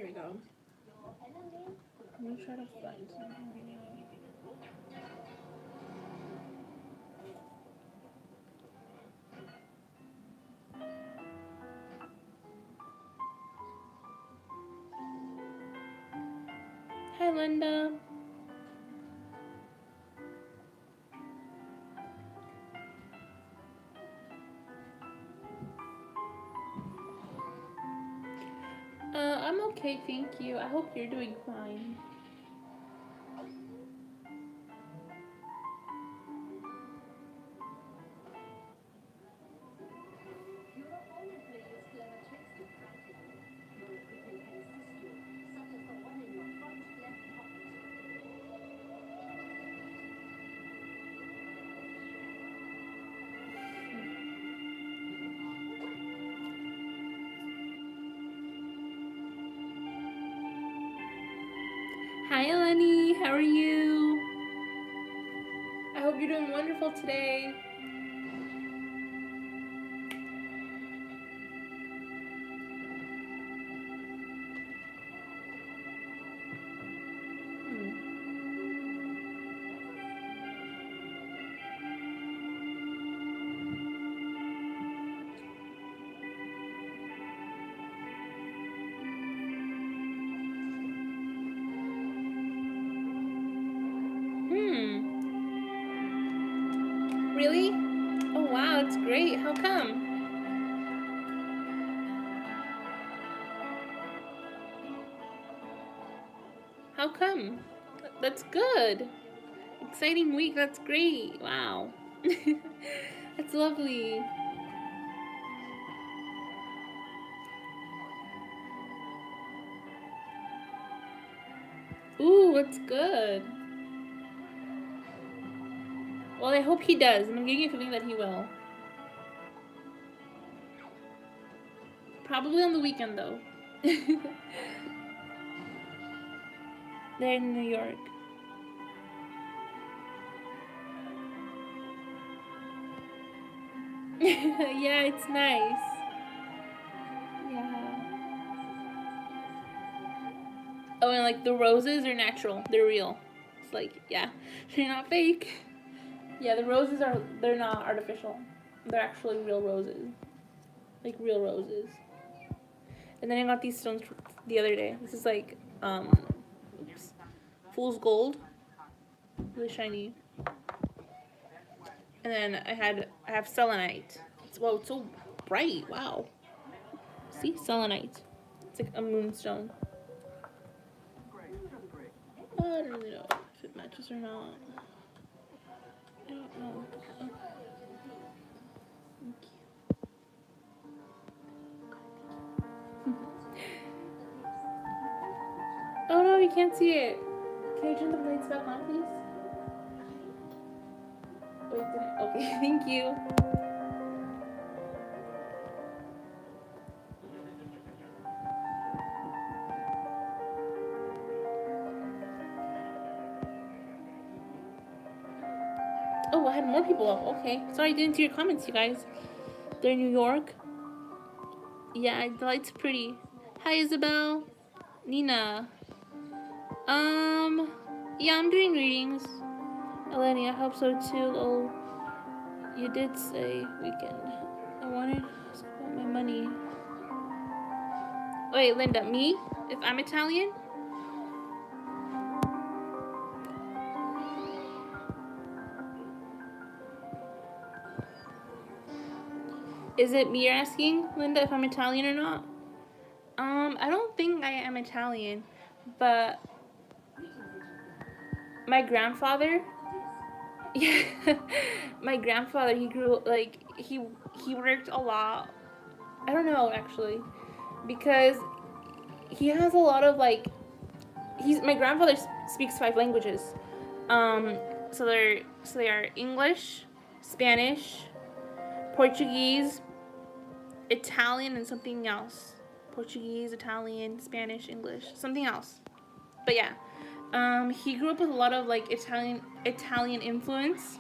we go. Let me try to find something. Hi, Linda. I'm okay, thank you. I hope you're doing fine. Hi, Eleni. How are you? I hope you're doing wonderful today. Really? Oh wow, it's great. How come? How come? That's good. Exciting week. That's great. Wow. That's lovely. Ooh, that's good. Well, I hope he does. I'm getting a feeling that he will. Probably on the weekend, though. They're in New York. Yeah, it's nice. Yeah. Oh, and like the roses are natural. They're real. It's like, yeah, they're not fake. Yeah, the roses they're not artificial. They're actually real roses. Like real roses. And then I got these stones the other day. This is like, oops, fool's gold. Really shiny. And then I have selenite. Whoa, it's so bright. Wow. See, selenite. It's like a moonstone. I don't really know if it matches or not. I don't know. Oh no, you can't see it. Can you turn the lights back on, please? Wait, okay, thank you. Oh, I had more people up. Okay. Sorry, I didn't see your comments, you guys. They're in New York. Yeah, the light's pretty. Hi, Isabel. Nina. Yeah, I'm doing readings. Eleni, I hope so too. Oh, you did say weekend. I wanted to spend my money. Wait, Linda, me? If I'm Italian? Is it me you're asking, Linda, if I'm Italian or not? I don't think I am Italian, but my grandfather, yeah, my grandfather, he grew like he worked a lot. I don't know actually, because he has a lot of like my grandfather speaks 5 languages. Um, so they are English, Spanish, Portuguese, Italian, and something else. Portuguese, Italian, Spanish, English, something else. But yeah, he grew up with a lot of like Italian influence.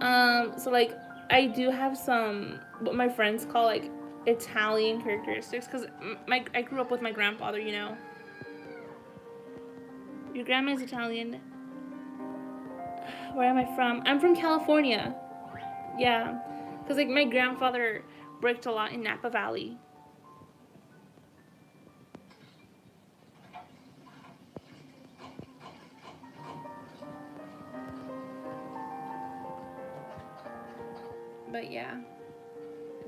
So like I do have some what my friends call like Italian characteristics, because I grew up with my grandfather, you know. Your grandma is Italian. Where am I from? I'm from California. Yeah, because like my grandfather worked a lot in Napa Valley. But yeah,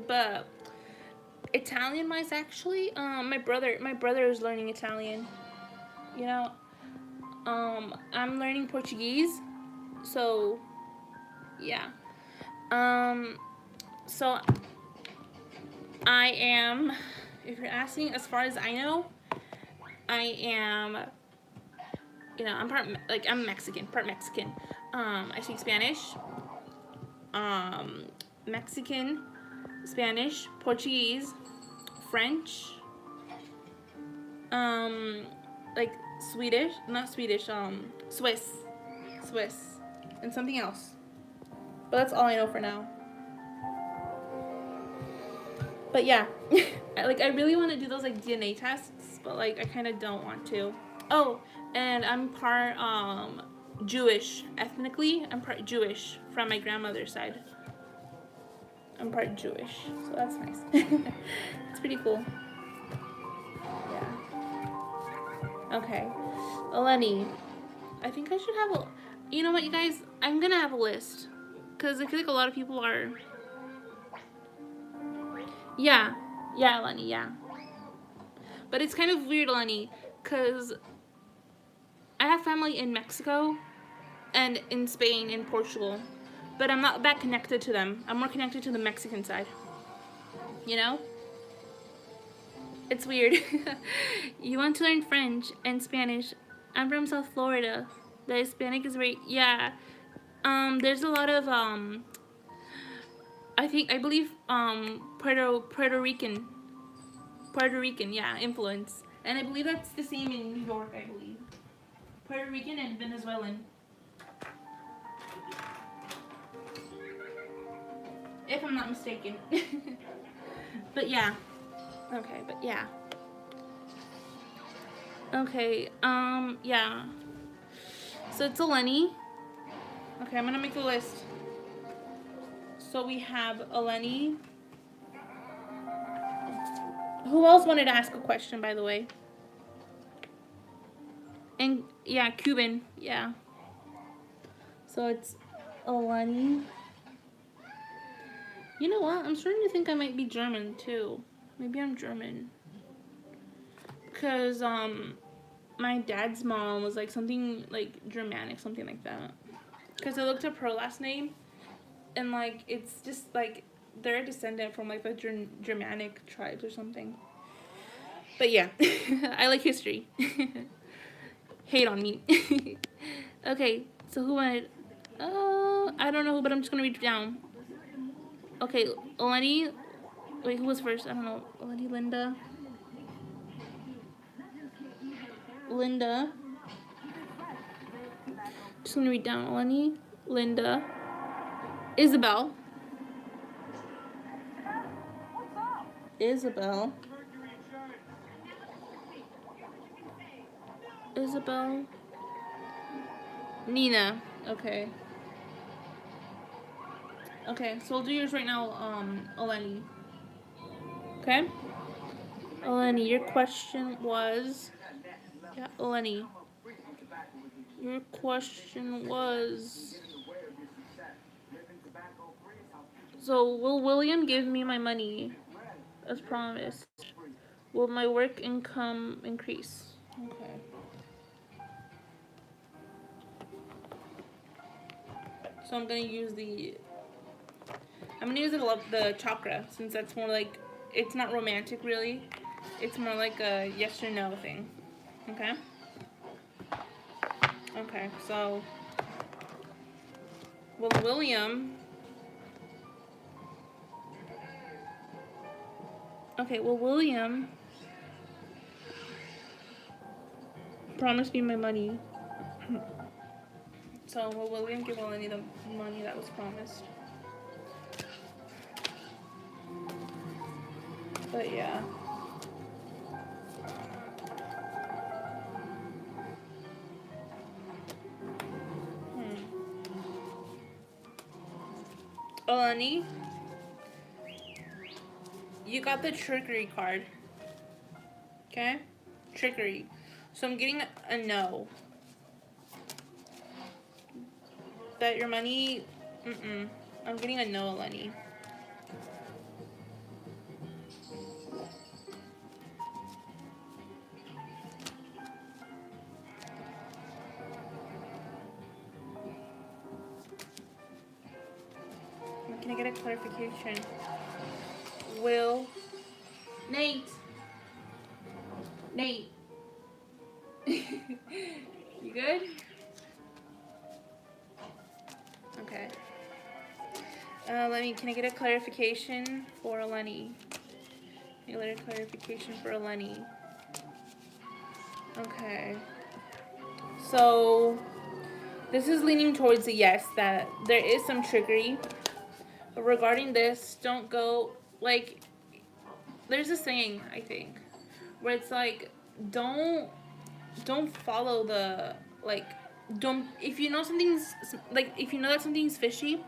but Italian wise, actually, my brother is learning Italian. You know, I'm learning Portuguese, so yeah. Um, so I am, if you're asking, as far as I know, I am, I'm I'm Mexican, part Mexican. I speak Spanish, um, Mexican, Spanish, Portuguese, French, um, like Swedish, not Swedish, Swiss, and something else. But that's all I know for now. But yeah, I really want to do those like DNA tests, but like I kind of don't want to. Oh, and I'm part Jewish ethnically. I'm part Jewish from my grandmother's side. I'm part Jewish, so that's nice. It's pretty cool. Yeah. Okay, Eleni, I think I should have a. You know what, you guys? I'm gonna have a list, cause I feel like a lot of people are. Yeah, yeah, Eleni, yeah. But it's kind of weird, Eleni, cause I have family in Mexico, and in Spain and Portugal, but I'm not that connected to them. I'm more connected to the Mexican side. You know? It's weird. You want to learn French and Spanish. I'm from South Florida. The Hispanic is very, yeah. There's a lot of I believe Puerto Rican, yeah, influence. And I believe that's the same in New York, I believe. Puerto Rican and Venezuelan. If I'm not mistaken. But yeah. Okay, but yeah. Okay, yeah. So it's Eleni. Okay, I'm gonna make a list. So we have Eleni. Who else wanted to ask a question, by the way? And yeah, Cuban, yeah. So it's Eleni. You know what? I'm starting to think I might be German too. Maybe I'm German. Because my dad's mom was like something like Germanic, something like that. Because I looked up her last name, and like it's just like they're a descendant from like the Germanic tribes or something. But yeah, I like history. Hate on me. Okay, so who wanted? I don't know, but I'm just gonna read it down. Okay, Eleni. Wait, who was first? I don't know. Eleni, Linda. Linda. Just gonna read down. Eleni, Linda, Isabel. Isabel. Isabel. Nina. Okay. Okay, so we'll do yours right now, Eleni. Okay? Eleni, your question was... Yeah, Eleni. Your question was... So, will William give me my money as promised? Will my work income increase? Okay. So I'm gonna use the chakra, since that's more like, it's not romantic really. It's more like a yes or no thing. Okay? Okay, so will William promise me my money? So will William give Eleni the money that was promised? But yeah. Olani, you got the trickery card. Okay? Trickery. So I'm getting a no. That your money... I'm getting a no, Olani. Can I get a clarification? Will... Nate! Nate! You good? Okay. Can I get a clarification for Eleni? Can I get a clarification for Eleni? Okay. So, this is leaning towards a yes, that there is some trickery. But regarding this, don't go, like, there's a saying, I think, where it's like, don't follow the, like, if you know something's, like, if you know that something's fishy,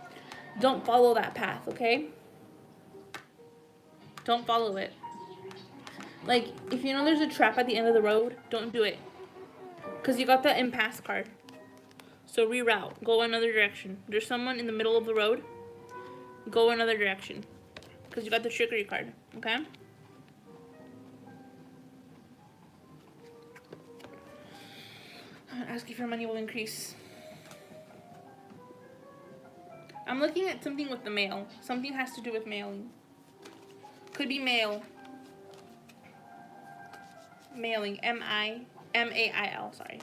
don't follow that path, okay? Don't follow it. Like, if you know there's a trap at the end of the road, don't do it. Because you got the impasse card. So reroute. Go another direction. There's someone in the middle of the road. Go another direction. Because you got the trickery card, okay? Ask if your money will increase. I'm looking at something with the mail. Something has to do with mailing. Could be mail. Mailing. M-A-I-L, sorry.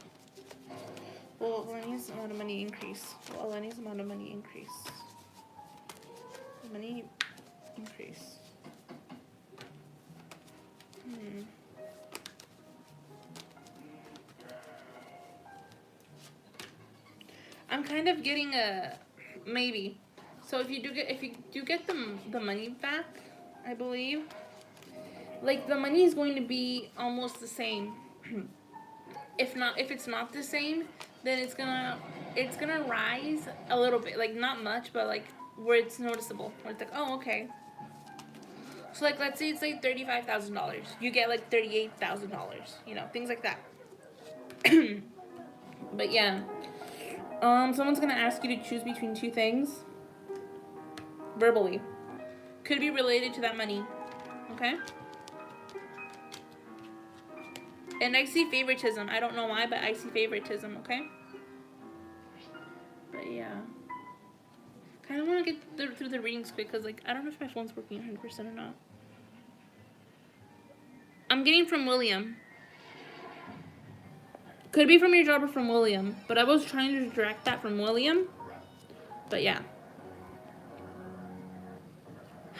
Will Eleni's amount of money increase? Will Eleni's amount of money increase? Money increase. I'm kind of getting a maybe. So if you do get the money back, I believe, like the money is going to be almost the same. If it's not the same, then it's gonna rise a little bit, like not much, but like where it's noticeable, where it's like, oh, okay. So like let's say it's like $35,000, you get like $38,000, you know, things like that. But yeah, someone's gonna ask you to choose between two things verbally. Could be related to that money, okay? And I see favoritism. I don't know why, but I see favoritism, okay? But yeah. Kind of want to get through the readings quick because, like, I don't know if my phone's working 100% or not. I'm getting from William. Could be from your job or from William. But I was trying to direct that from William. But yeah.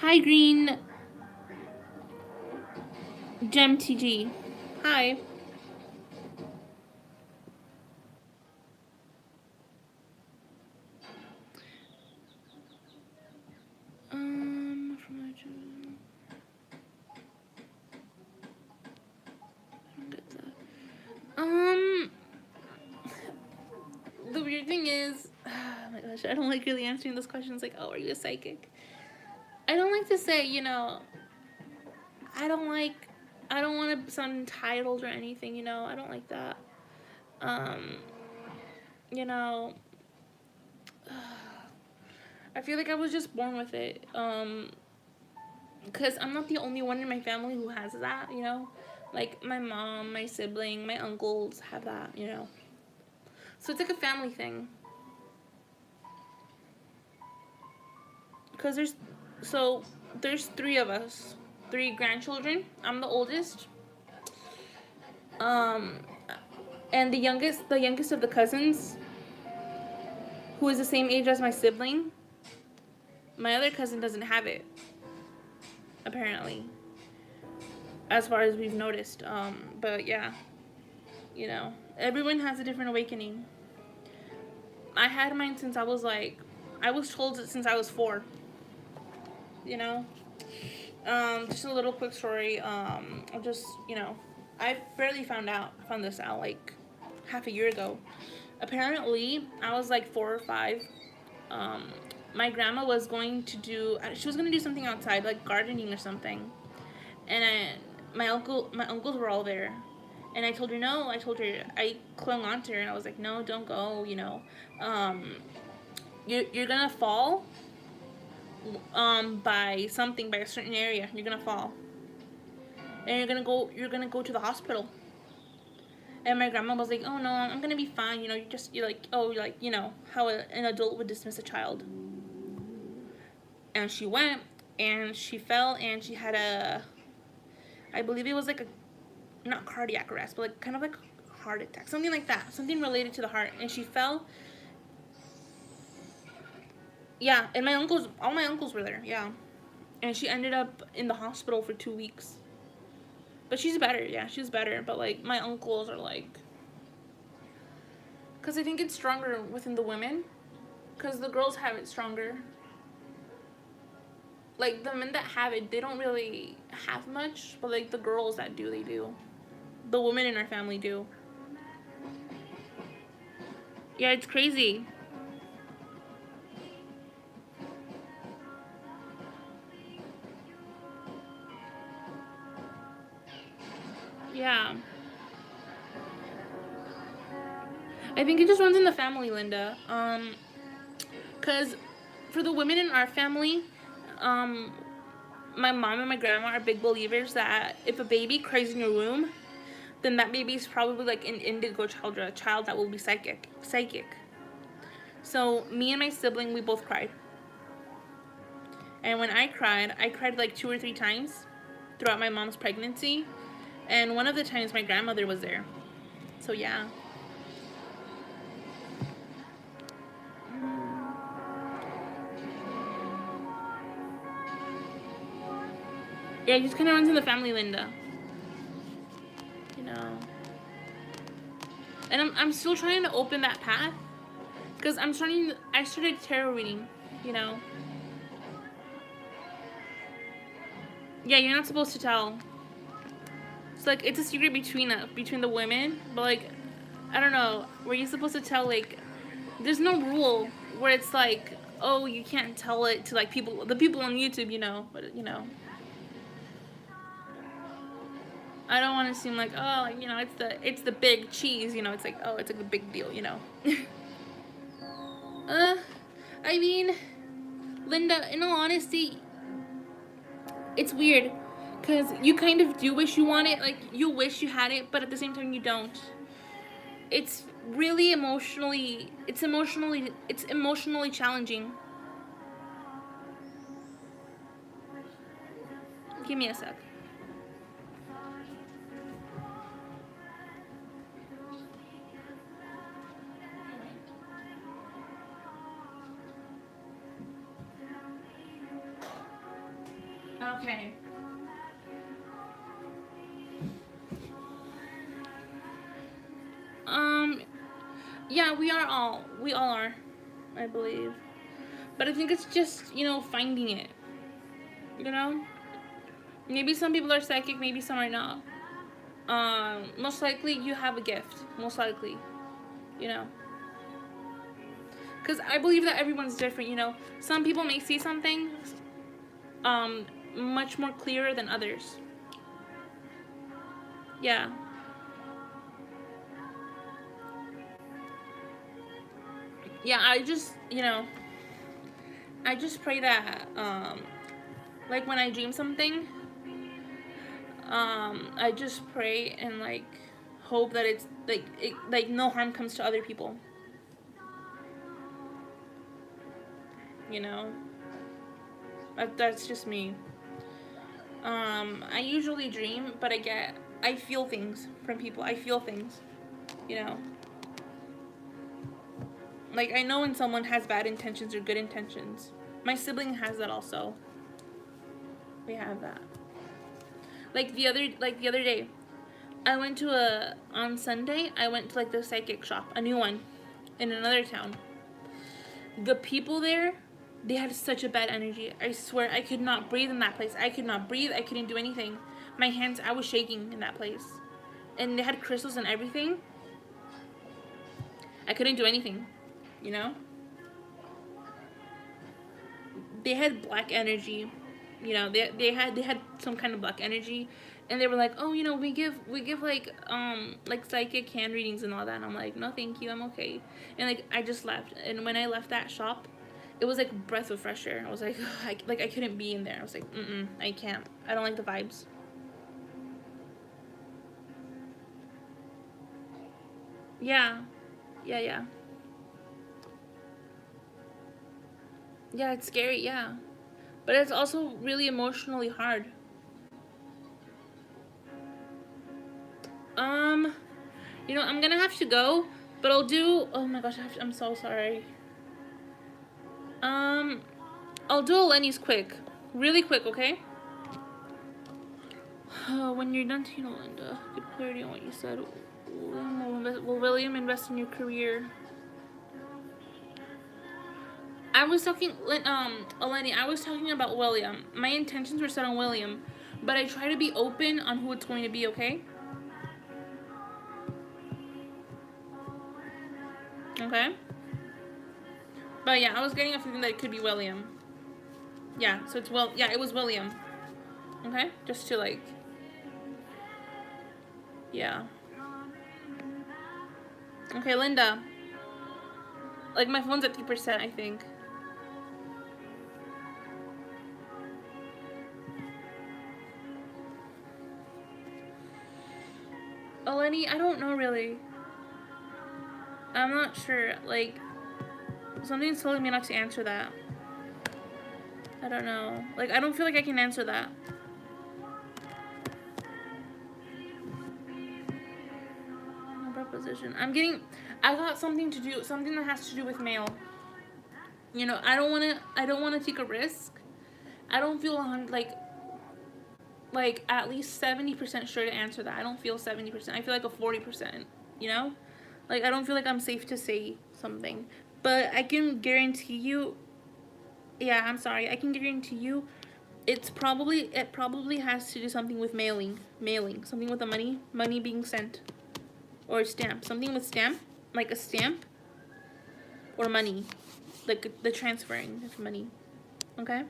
Hi, Green Gem TG. Hi. The weird thing is, oh my gosh, I don't like really answering those questions like, oh, are you a psychic? I don't like to say, you know, I don't want to sound entitled or anything, you know, I don't like that. You know, I feel like I was just born with it. Because I'm not the only one in my family who has that, you know. Like, my mom, my sibling, my uncles have that, you know. So it's like a family thing. Because there's 3 of us. 3 grandchildren. I'm the oldest. And the youngest of the cousins, who is the same age as my sibling, my other cousin doesn't have it, apparently, as far as we've noticed. But yeah, you know, everyone has a different awakening. I had mine since I was told it since I was 4, you know. Just a little quick story. I'll just, I barely found this out like half a year ago. Apparently, I was like 4 or 5. Um, my grandma was going to she was going to do something outside, like gardening or something. And my uncles were all there. And I told her no. I clung on to her and I was like, no, don't go. Um, you're gonna fall by something, by a certain area. You're gonna fall, and you're gonna go to the hospital. And my grandma was like, oh no, I'm gonna be fine. You're like, oh, like, how an adult would dismiss a child. And she went, and she fell, and she had I believe it was like not cardiac arrest, but like kind of like heart attack, something like that, something related to the heart. And she fell. Yeah, and all my uncles were there. Yeah, and she ended up in the hospital for 2 weeks. But she's better. Yeah, she's better. But like my uncles are like, because I think it's stronger within the women, because the girls have it stronger. Like the men that have it, they don't really have much, but like the girls that do, they do. The women in our family do. Yeah, it's crazy. Yeah. I think it just runs in the family, Linda. Cause for the women in our family, um, my mom and my grandma are big believers that if a baby cries in your womb, then that baby is probably like an indigo child, or a child that will be psychic. So me and my sibling, we both cried. And when I cried like 2 or 3 times throughout my mom's pregnancy. And one of the times my grandmother was there. So yeah. Yeah, it just kind of runs in the family, Linda. You know. And I'm still trying to open that path. Because I started tarot reading, you know. Yeah, you're not supposed to tell. It's like, it's a secret between the women. But like, I don't know. Were you supposed to tell, like, there's no rule where it's like, oh, you can't tell it to like the people on YouTube, but I don't want to seem like, oh, it's the big cheese, it's like, oh, it's like a big deal. uh, I mean, Linda, in all honesty, it's weird, cause you kind of do wish you want it, like you wish you had it, but at the same time you don't. It's really it's emotionally challenging. Give me a sec. Okay. Yeah, we all are, I believe. But I think it's just, finding it. You know? Maybe some people are psychic, maybe some are not. Most likely you have a gift. Most likely. You know? Because I believe that everyone's different. Some people may see something much more clearer than others. Yeah. Yeah, I just pray that, like when I dream something, I just pray and like hope that it's like no harm comes to other people. You know, that's just me. I usually dream, but I feel things from people. I feel things, you know. Like I know when someone has bad intentions or good intentions. My sibling has that also. We have that. Like the other day, I went to on Sunday, I went to like the psychic shop, a new one, in another town. The people there They had such a bad energy. I swear, I could not breathe in that place. I could not breathe. I couldn't do anything. My hands, I was shaking in that place. And they had crystals and everything. I couldn't do anything, you know? They had black energy. You know, they had some kind of black energy, and they were like, oh, you know, we give like psychic hand readings and all that. And I'm like, no, thank you, I'm okay. And like I just left, and when I left that shop, it was like a breath of fresh air. I was like, I couldn't be in there. I was like, I can't. I don't like the vibes. Yeah, yeah. Yeah, it's scary. Yeah, but it's also really emotionally hard. Um, I'm gonna have to go, but I'll do. Oh my gosh, I'm so sorry. Um, I'll do a Lenny's quick, really quick, okay? When you're done, Linda, get clarity on what you said. Will William invest in your career? I was talking, Eleni, I was talking about William. My intentions were set on William, but I try to be open on who it's going to be, okay? Okay? But yeah, I was getting a feeling that it could be William. Yeah, so yeah, it was William. Okay? Just to like, yeah. Okay, Linda. Like my phone's at 3%, I think. Eleni, I don't know really. I'm not sure. Like, something's telling me not to answer that. I don't know. Like, I don't feel like I can answer that. No proposition. I got something to do. Something that has to do with mail. I don't wanna take a risk. I don't feel like at least 70% sure to answer that. I don't feel 70%. I feel like a 40%. You know, like I don't feel like I'm safe to say something, but I can guarantee you. Yeah, I'm sorry. I can guarantee you, it probably has to do something with mailing, something with the money being sent, or a stamp, something with stamp, like a stamp, or money, like the transferring of money. Okay.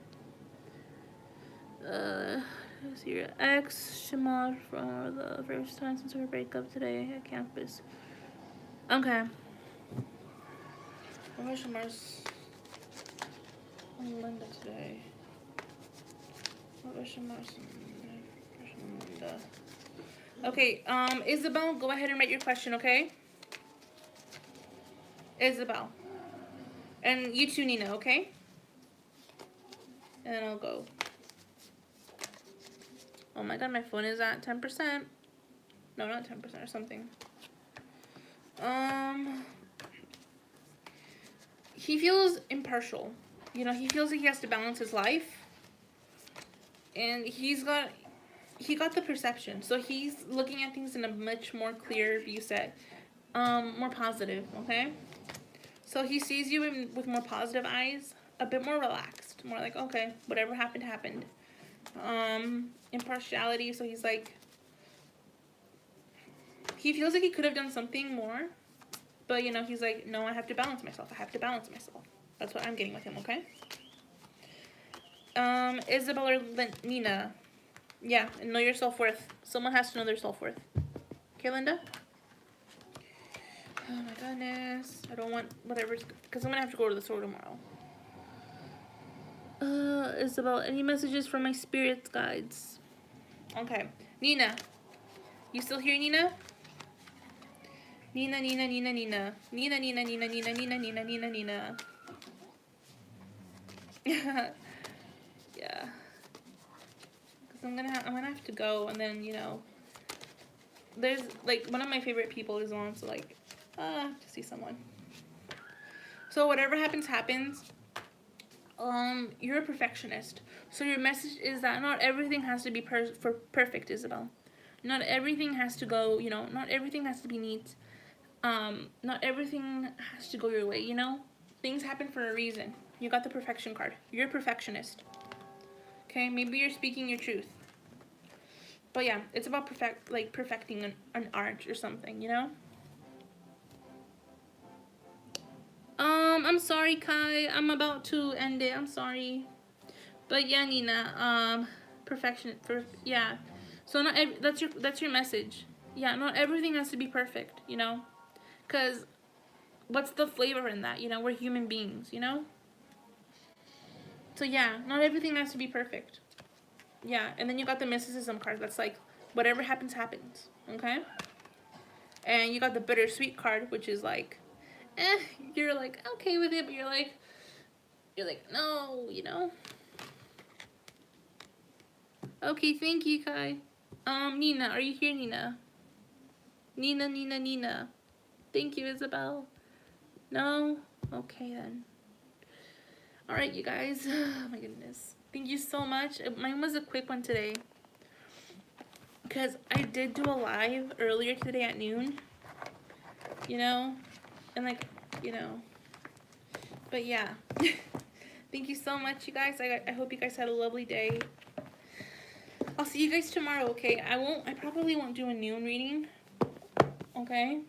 Is your ex Shamar for the first time since our breakup today at campus? Okay. What was Shamar's on Linda today? What was Shamar's on Linda? Okay, Isabel, go ahead and write your question, okay? Isabel. And you too, Nina, okay? And I'll go. Oh my god, my phone is at 10%. No, not 10% or something. He feels impartial. He feels like he has to balance his life. And he got the perception. So he's looking at things in a much more clear view set. More positive, okay? So he sees you with more positive eyes, a bit more relaxed, more like, okay, whatever happened, happened. Impartiality, so he's like, he feels like he could have done something more, but he's like, no, I have to balance myself. That's what I'm getting with him, okay? Isabel or Nina. Yeah, and know your self-worth. Someone has to know their self-worth. Okay, Linda? Oh my goodness. I don't want whatever, because I'm going to have to go to the store tomorrow. Isabel, any messages from my spirit guides? Okay. Nina. You still here, Nina? Nina. Nina. Yeah. Because I'm gonna have to go, and then, there's, like, one of my favorite people is on, so, like, to see someone. So whatever happens, happens. You're a perfectionist. So your message is that not everything has to be perfect, Isabel. Not everything has to go, not everything has to be neat. Not everything has to go your way, things happen for a reason. You got the perfection card. You're a perfectionist. Okay, maybe you're speaking your truth. But yeah, it's about perfecting an art or something, you know? I'm sorry, Kai. I'm about to end it. I'm sorry. But yeah, Nina, yeah. So that's your message. Yeah, not everything has to be perfect, you know? Cuz what's the flavor in that, you know? We're human beings, you know? So yeah, not everything has to be perfect. Yeah, and then you got the mysticism card. That's like whatever happens happens, okay? And you got the bittersweet card, which is like you're like okay with it, but you're like no, you know? Okay, thank you, Kai. Nina, are you here, Nina? Nina. Thank you, Isabel. No? Okay, then. Alright, you guys. Oh, my goodness. Thank you so much. Mine was a quick one today. Because I did do a live earlier today at noon. You know? And, like, you know. But, yeah. Thank you so much, you guys. I hope you guys had a lovely day. I'll see you guys tomorrow, okay? I probably won't do a noon reading. Okay?